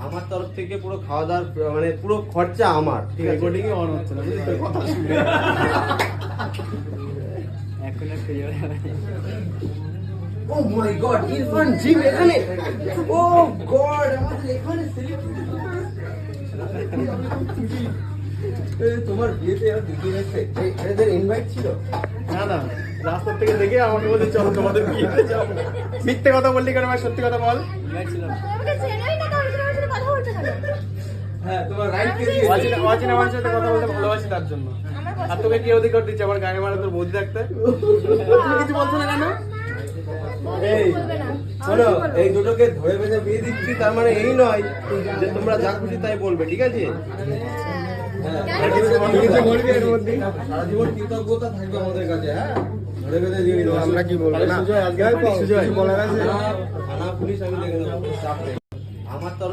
আমার তরফ থেকে পুরো খাওয়া দাওয়ার মানে পুরো খরচা আমার, ঠিক আছে? রেকর্ডিং অন হচ্ছে না, বুঝলি তো কথা শুনে। এখন একটা ও মাই গড, ইরফান জিম এখানে! ও গড, আমাদের এখানে সেলিব্রিটি! তোমার বিয়েতে আর দিদি এসেছে, এদের ইনভাইট ছিল? না না, রাস্তা থেকে দেখে আমাকে বলছে চলো তোমাদের বিয়েতে যাবো। মিথ্যে কথা বললি কেন ভাই, সত্যি কথা বল। হ্যাঁ, তোমার রাইট কে দিয়েছে? অচেনা মানুষের সাথে কথা বলতে ভালোবাসি তার জন্য। আর তোকে কে অধিকার দিচ্ছে আমার গায়ে মারা তোর বৌদি থাকতে? তুমি কিছু বলছো না কেন? এই শোনো, এই দুটোকে ধরে বেঁধে বিয়ে দিচ্ছি তার মানে এই নয় যে তোমরা যা খুশি তাই বলবে, ঠিক আছে? সারা জীবন কৃতজ্ঞতা থাকবে আমাদের কাছে। হ্যাঁ, ধরে বেঁধে দিয়ে দিবো। আমরা কি বলবো না? সুজয়, আজকে সুজয় বলার আছে? থানা পুলিশ আমি দেখে নেবো, চাপ নেই। আমার তরফ